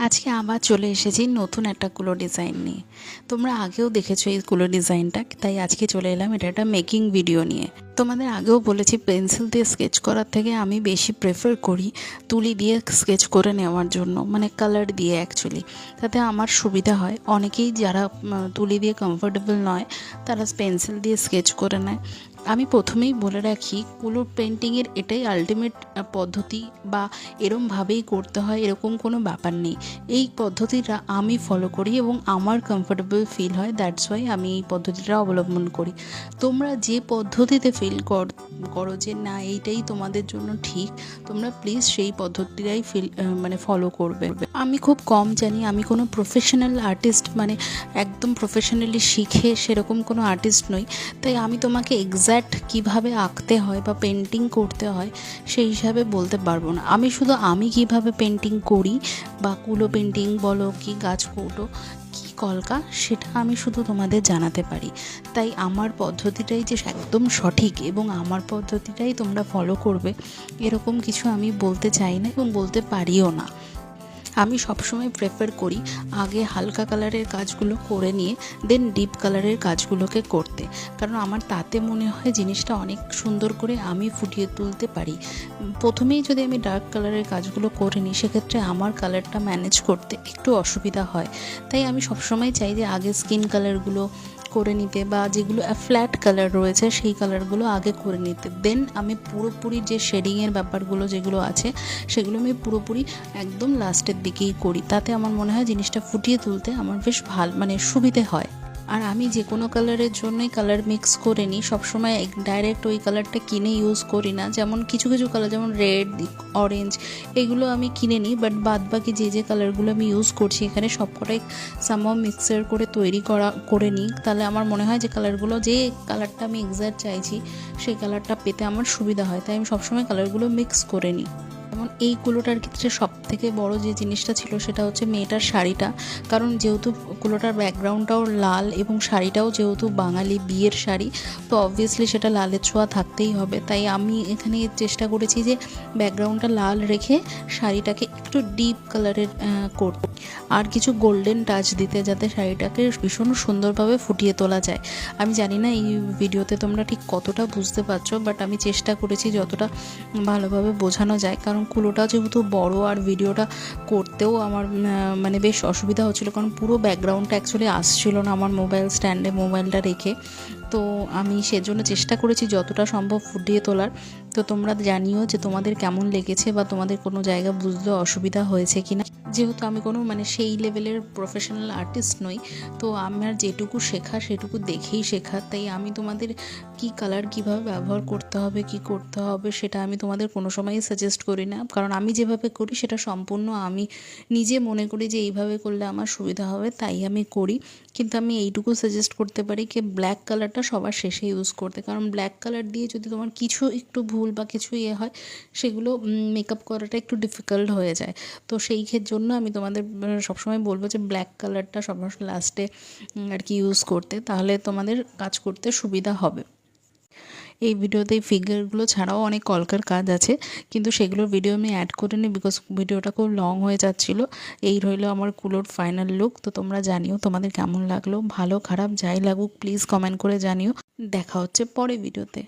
আজকে আবার চলে এসেছি নতুন একটা কুলো ডিজাইন নিয়ে। তোমরা আগেও দেখেছো এই কুলো ডিজাইনটা, তাই আজকে চলে এলাম এটা একটা মেকিং ভিডিও নিয়ে। তোমাদের আগেও বলেছি পেন্সিল দিয়ে স্কেচ করার থেকে আমি বেশি প্রেফার করি তুলি দিয়ে স্কেচ করে নেওয়ার জন্য, মানে কালার দিয়ে অ্যাকচুয়ালি, তাতে আমার সুবিধা হয়। অনেকেই যারা তুলি দিয়ে কমফোর্টেবল নয় তারা পেন্সিল দিয়ে স্কেচ করে নেয়। আমি প্রথমেই বলে রাখি, কুলো পেন্টিংয়ের এটাই আলটিমেট পদ্ধতি, বা এরমভাবেই করতে হয় এরকম কোনো ব্যাপার নেই। এই পদ্ধতিটা আমি ফলো করি এবং আমার কমফোর্টেবল ফিল হয়, দ্যাটস ওয়াই আমি এই পদ্ধতিটা অবলম্বন করি। তোমরা যে পদ্ধতিতে ফিল করো যে না এইটাই তোমাদের জন্য ঠিক, তোমরা প্লিজ সেই পদ্ধতিটাই ফলো করবে। আমি খুব কম জানি, আমি কোনো প্রফেশনাল আর্টিস্ট, মানে একদম প্রফেশনালি শিখে সেরকম কোনো আর্টিস্ট নই, তাই আমি তোমাকে এক্স্যাক্ট কিভাবে আঁকতে হয় বা পেন্টিং করতে হয় সেই হিসাবে বলতে পারবো না। আমি শুধু আমি কিভাবে পেন্টিং করি, বা কুলো পেন্টিং বলো কি গাছ কৌটো কি কলকা, সেটা আমি শুধু তোমাদের জানাতে পারি। তাই আমার পদ্ধতিটাই যে একদম সঠিক এবং আমার পদ্ধতিটাই তোমরা ফলো করবে এরকম কিছু আমি বলতে চাই না এবং বলতে পারিও না। আমি সবসময় প্রেফার করি আগে হালকা কালারের কাজগুলো করে নিয়ে দেন ডিপ কালারের কাজগুলোকে করতে, কারণ আমার তাতে মনে হয় জিনিসটা অনেক সুন্দর করে আমি ফুটিয়ে তুলতে পারি। প্রথমেই যদি আমি ডার্ক কালারের কাজগুলো করে নিই সেক্ষেত্রে আমার কালারটা ম্যানেজ করতে একটু অসুবিধা হয়। তাই আমি সবসময় চাই যে আগে স্কিন কালারগুলো করে নিতে, বা যেগুলো ফ্ল্যাট কালার রয়েছে সেই কালারগুলো আগে করে নিতে, দেন আমি পুরোপুরি যে শেডিংয়ের ব্যাপারগুলো যেগুলো আছে সেগুলো আমি পুরোপুরি একদম লাস্টের দিকেই করি। তাতে আমার মনে হয় জিনিসটা ফুটিয়ে তুলতে আমার বেশ মানে সুবিধে হয়। আর আমি যে কোনো কালারের জন্যই কালার মিক্স করে নিই, সবসময় ডাইরেক্ট ওই কালারটা কিনে ইউজ করি না। যেমন কিছু কিছু কালার যেমন রেড, অরেঞ্জ, এগুলো আমি কিনে নিই, বাট বাদ বাকি যে কালারগুলো আমি ইউজ করছি এখানে সবকটাই সামহাও মিক্সার করে তৈরি করে নিই। তাহলে আমার মনে হয় যে কালারগুলো, যে কালারটা আমি এক্স্যাক্ট চাইছি সেই কালারটা পেতে আমার সুবিধা হয়, তাই আমি সবসময় কালারগুলো মিক্স করে নিই। যেমন এই কুলোটার ক্ষেত্রে সব থেকে বড় যে জিনিসটা ছিল সেটা হচ্ছে মেয়েটার শাড়িটা, কারণ যেহেতু কুলোটার ব্যাকগ্রাউন্ডটাও লাল এবং শাড়িটাও যেহেতু বাঙালি বিয়ের শাড়ি, তো অবভিয়াসলি সেটা লালের ছোঁয়া থাকতেই হবে। তাই আমি এখানে চেষ্টা করেছি যে ব্যাকগ্রাউন্ডটা লাল রেখে শাড়িটাকে একটু ডিপ কালারের করতে, আর কিছু গোল্ডেন টাচ দিতে, যাতে শাড়িটাকে ভীষণ সুন্দরভাবে ফুটিয়ে তোলা যায়। আমি জানি না এই ভিডিওতে তোমরা ঠিক কতটা বুঝতে পারছো, বাট আমি চেষ্টা করেছি যতটা ভালোভাবে বোঝানো যায়, কারণ কুলোটা যেহেতু বড় আর ভিডিওটা করতেও আমার মানে বেশ অসুবিধা হচ্ছিলো, কারণ পুরো ব্যাকগ্রাউন্ডটা অ্যাকচুয়ালি আসছিল না আমার মোবাইল স্ট্যান্ডে মোবাইলটা রেখে। তো আমি সেজন্য চেষ্টা করেছি যতটা সম্ভব ফুটিয়ে তোলার। তো তোমরা জানিও যে তোমাদের কেমন লেগেছে, বা তোমাদের কোনো জায়গা বুঝতে অসুবিধা হয়েছে কিনা। যেহেতু আমি কোনো মানে সেই লেভেলের প্রফেশনাল আর্টিস্ট নই, তো আমার যেটুকু শেখা সেটুকু দেখেই শেখা, তাই আমি তোমাদের কি কালার কীভাবে ব্যবহার করতে হবে কি করতে হবে সেটা আমি তোমাদের কোনো সময়ই সাজেস্ট করি না, কারণ আমি যেভাবে করি সেটা সম্পূর্ণ আমি নিজে মনে করি যে এইভাবে করলে আমার সুবিধা হবে, তাই আমি করি। কিন্তু আমি এইটুকু সাজেস্ট করতে পারি কি ব্ল্যাক কালারটা সবার শেষে ইউজ করতে, কারণ ব্ল্যাক কালার দিয়ে যদি তোমার কিছু একটু ভুল বা কিছু হয় সেগুলো মেকআপ করাটা একটু ডিফিকাল্ট হয়ে যায়। তো সেই জন্য আমি তোমাদের সবসময় বলবো যে ব্ল্যাক কালারটা সবার লাস্টে আর কি ইউজ করতে, তাহলে তোমাদের কাজ করতে সুবিধা হবে। এই ভিডিওতে এই ফিগারগুলো ছাড়াও অনেক কলকার কাজ আছে, কিন্তু সেগুলোর ভিডিও আমি অ্যাড করিনি বিকজ ভিডিওটা খুব লং হয়ে যাচ্ছিলো। এই রইলো আমার কুলোর ফাইনাল লুক। তো তোমরা জানিও তোমাদের কেমন লাগলো, ভালো খারাপ যাই লাগুক প্লিজ কমেন্ট করে জানিও। দেখা হচ্ছে পরে ভিডিওতে।